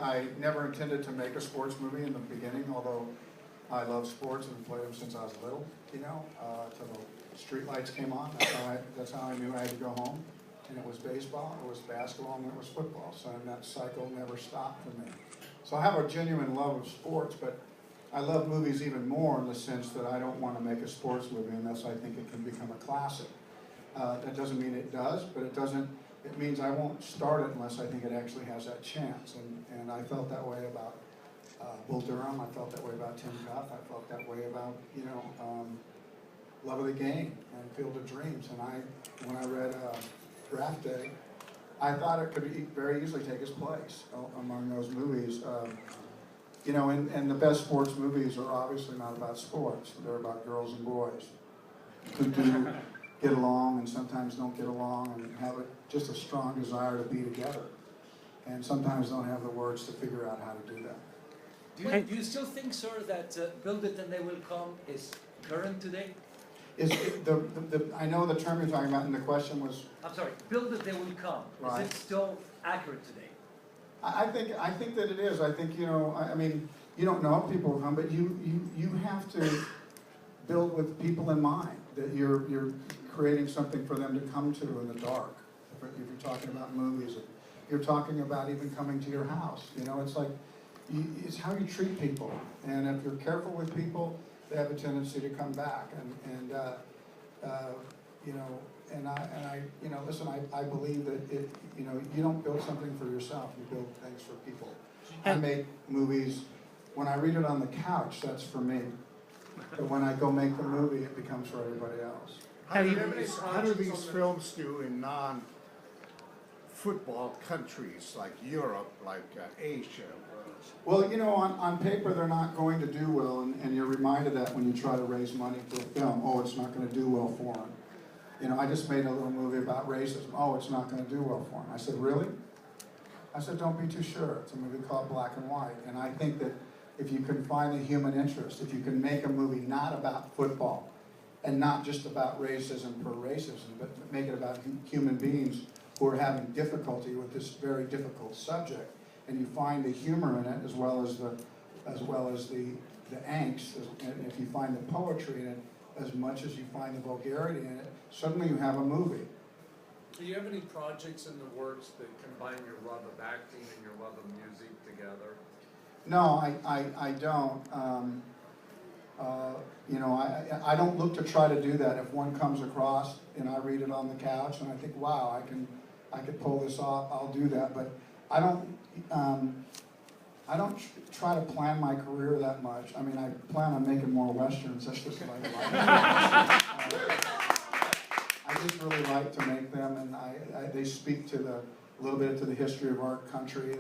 I never intended to make a sports movie in the beginning, although I love sports and played them since I was little, till the street lights came on. That's how I knew I had to go home. And it was baseball, it was basketball, and it was football. So that cycle never stopped for me. So I have a genuine love of sports, but I love movies even more in the sense that I don't want to make a sports movie unless I think it can become a classic. That doesn't mean it does, but it means I won't start it unless I think it actually has that chance. And I felt that way about Bull Durham, I felt that way about Tim Cuff, I felt that way about, Love of the Game and Field of Dreams. And when I read Draft Day, I thought it could very easily take its place among those movies. And the best sports movies are obviously not about sports. They're about girls and boys who do get along and sometimes don't get along and have just a strong desire to be together. And sometimes don't have the words to figure out how to do that. Do you still think, sir, that Build It and They Will Come is current today? I know the term you're talking about, and the question was... I'm sorry, Build It, They Will Come. Right. Is it still accurate today? I think that it is. I think, you don't know if people will come, but you have to build with people in mind, that you're creating something for them to come to in the dark. If you're talking about movies, you're talking about even coming to your house. It's like, it's how you treat people. And if you're careful with people, they have a tendency to come back. Listen, I believe that you don't build something for yourself, you build things for people. I make movies, when I read it on the couch, that's for me. But when I go make the movie, it becomes for everybody else. How do these films do in non-football countries like Europe, like Asia? Well, on paper they're not going to do well, and you're reminded that when you try to raise money for a film. Oh, it's not going to do well for them. I just made a little movie about racism. Oh, it's not going to do well for them. I said, really? I said, don't be too sure. It's a movie called Black and White. And I think that if you can find the human interest, if you can make a movie not about football, and not just about racism for racism, but make it about human beings who are having difficulty with this very difficult subject, and you find the humor in it as well as the angst, and if you find the poetry in it as much as you find the vulgarity in it, suddenly you have a movie. Do you have any projects in the works that combine your love of acting and your love of music together? No, I don't. I don't look to try to do that. If one comes across and I read it on the couch and I think, wow, I could pull this off, I'll do that. But I don't try to plan my career that much. I plan on making more westerns. That's just what I like. I just really like to make them, and they speak to a little bit to the history of our country.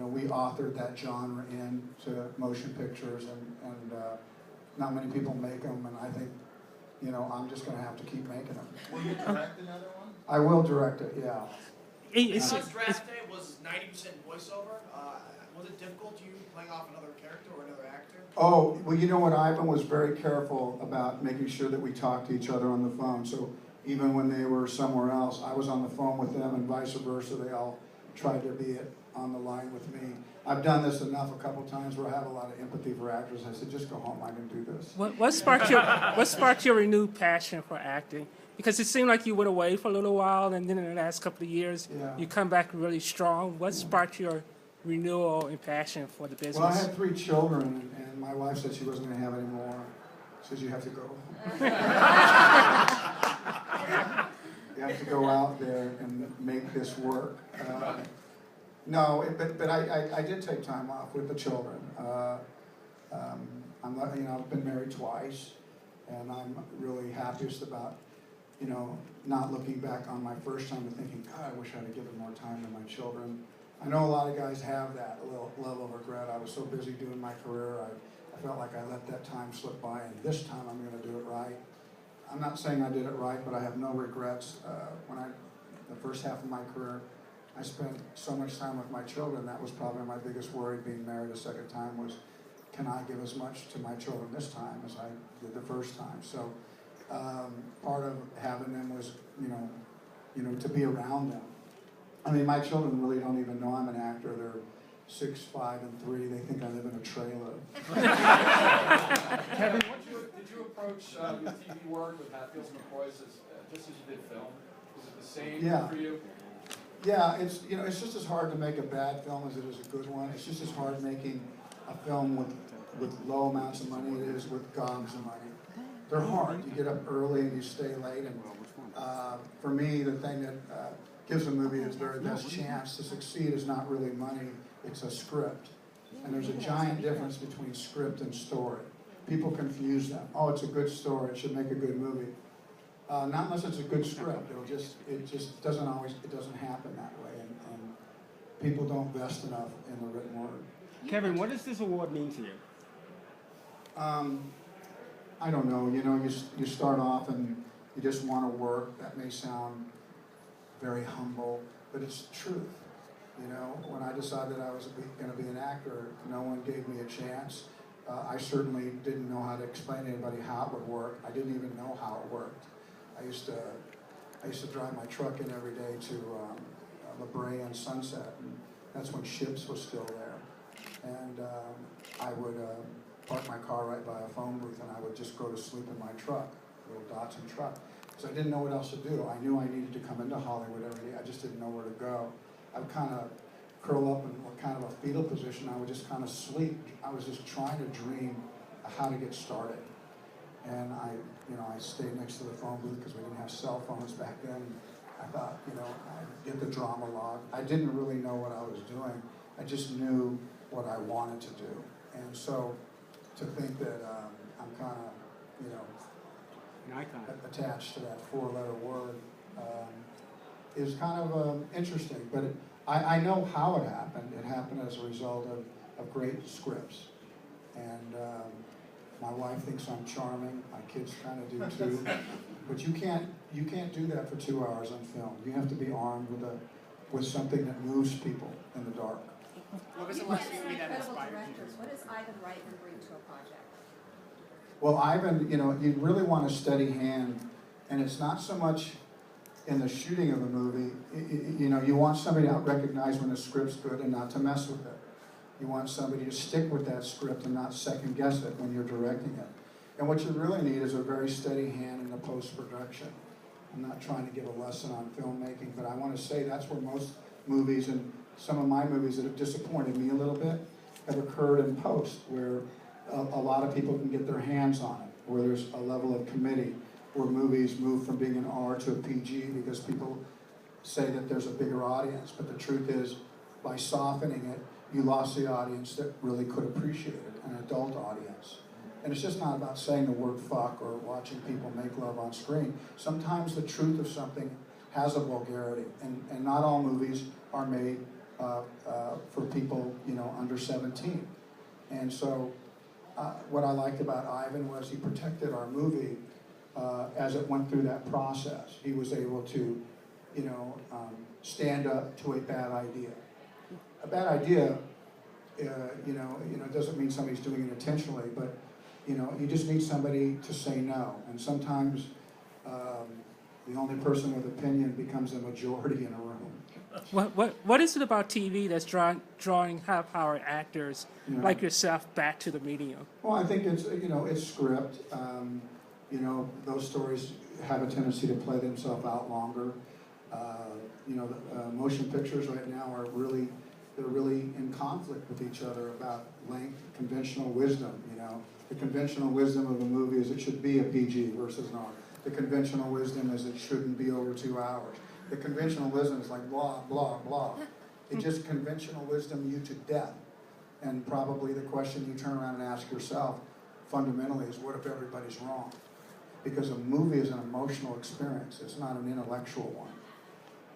We authored that genre into motion pictures, and not many people make them, and I think, I'm just going to have to keep making them. Will you direct another one? I will direct it, yeah. Draft Day was 90% voiceover. Was it difficult to you playing off another character or another actor? Oh, well, you know what? Ivan was very careful about making sure that we talked to each other on the phone. So even when they were somewhere else, I was on the phone with them, and vice versa. They all tried to be on the line with me. I've done this a couple times where I have a lot of empathy for actors. I said, just go home, I can do this. What sparked your renewed passion for acting? Because it seemed like you went away for a little while, and then in the last couple of years, you come back really strong. What sparked your renewal and passion for the business? Well, I had 3 children, and my wife said she wasn't going to have any more. She said, you have to go. You have to go out there and make this work. But I did take time off with the children. I've been married twice, and I'm really happiest about, not looking back on my first time and thinking, God, I wish I had given more time to my children. I know a lot of guys have that level of regret. I was so busy doing my career, I felt like I let that time slip by, and this time I'm going to do it right. I'm not saying I did it right, but I have no regrets. The first half of my career, I spent so much time with my children. That was probably my biggest worry, being married a second time, was can I give as much to my children this time as I did the first time? So part of having them was, to be around them. I mean, my children really don't even know I'm an actor. They're 6, 5, and 3. They think I live in a trailer. Kevin, did you approach your TV work with Hatfields and McCoys just as you did film? Was it the same Yeah. for you? Yeah, it's it's just as hard to make a bad film as it is a good one. It's just as hard making a film with low amounts of money as it is with gobs of money. They're hard. You get up early and you stay late. And for me, the thing that gives a movie its very best chance to succeed is not really money. It's a script. And there's a giant difference between script and story. People confuse them. Oh, it's a good story. It should make a good movie. Not unless it's a good script. It just doesn't happen that way. And people don't vest enough in the written word. Kevin, what does this award mean to you? I don't know. You start off and you just want to work. That may sound very humble, but it's the truth. When I decided I was going to be an actor, no one gave me a chance. I certainly didn't know how to explain to anybody how it would work. I didn't even know how it worked. I used to drive my truck in every day to La Brea and Sunset, and that's when Ships was still there. And I would park my car right by a phone booth, and I would just go to sleep in my truck, little Datsun truck, because I didn't know what else to do. I knew I needed to come into Hollywood every day. I just didn't know where to go. I would kind of curl up in kind of a fetal position. I would just kind of sleep. I was just trying to dream of how to get started. And I stayed next to the phone booth because we didn't have cell phones back then. I thought, I'd get the drama log. I didn't really know what I was doing. I just knew what I wanted to do. And so to think that I'm kind of, attached to that 4-letter word is kind of interesting. But I know how it happened. It happened as a result of great scripts. And my wife thinks I'm charming. My kids kind of do too. But you can't do that for 2 hours on film. You have to be armed with something that moves people in the dark. What was the last movie that inspired you? What does Ivan Reitman bring to a project? Well, Ivan, you really want a steady hand, and it's not so much in the shooting of a movie. You want somebody to recognize when the script's good and not to mess with it. You want somebody to stick with that script and not second guess it when you're directing it. And what you really need is a very steady hand in the post-production. I'm not trying to give a lesson on filmmaking, but I want to say that's where most movies, and some of my movies that have disappointed me a little bit, have occurred in post, where a lot of people can get their hands on it, where there's a level of committee, where movies move from being an R to a PG because people say that there's a bigger audience. But the truth is, by softening it, you lost the audience that really could appreciate it, an adult audience. And it's just not about saying the word fuck or watching people make love on screen. Sometimes the truth of something has a vulgarity, and not all movies are made for people, under 17. And so what I liked about Ivan was he protected our movie as it went through that process. He was able to, stand up to a bad idea. A bad idea, doesn't mean somebody's doing it intentionally, but you just need somebody to say no. And sometimes the only person with opinion becomes a majority in a room. What is it about TV that's drawing high-powered actors like yourself back to the medium? Well, I think it's script. Those stories have a tendency to play themselves out longer. Motion pictures right now are really in conflict with each other about length, conventional wisdom. The conventional wisdom of a movie is it should be a PG versus an R. The conventional wisdom is it shouldn't be over 2 hours. The conventional wisdom is like blah, blah, blah. It just conventional wisdom you to death. And probably the question you turn around and ask yourself fundamentally is, what if everybody's wrong? Because a movie is an emotional experience. It's not an intellectual one.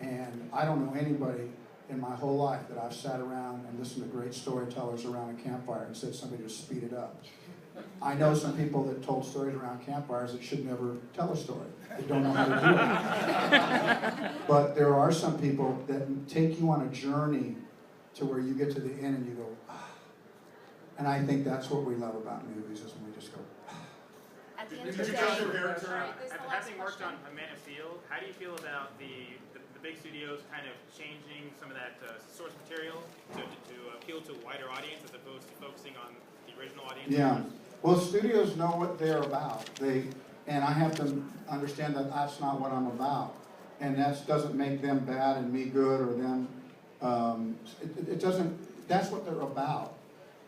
And I don't know anybody in my whole life that I've sat around and listened to great storytellers around a campfire and said somebody to speed it up. I know some people that told stories around campfires that should never tell a story. They don't know how to do it. But there are some people that take you on a journey to where you get to the end and you go, ah. And I think that's what we love about movies, is when we just go, ah. At the end of the day, Having worked on A Man of Steel, how do you feel about the the big studios kind of changing some of that source material to appeal to a wider audience as opposed to focusing on the original audience? Yeah. Well, studios know what they're about. And I have to understand that that's not what I'm about. And that doesn't make them bad and me good, or them, it doesn't, that's what they're about.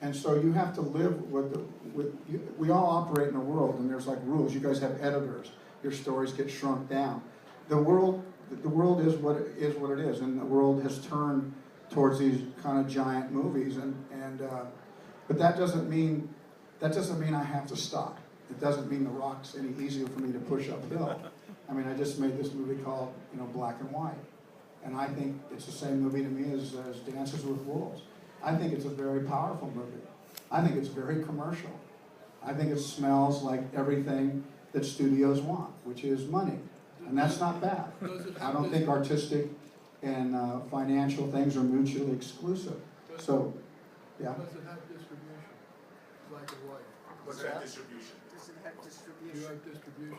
And so you have to live we all operate in a world, and there's like rules. You guys have editors. Your stories get shrunk down. The world is what it is, and the world has turned towards these kind of giant movies, but that doesn't mean I have to stop. It doesn't mean the rock's any easier for me to push uphill. I mean, I just made this movie called, Black and White, and I think it's the same movie to me as Dances with Wolves. I think it's a very powerful movie. I think it's very commercial. I think it smells like everything that studios want, which is money, and that's not bad. I don't think artistic and financial things are mutually exclusive. So, yeah. Does it have distribution, Black and White? What's that? Do you have distribution?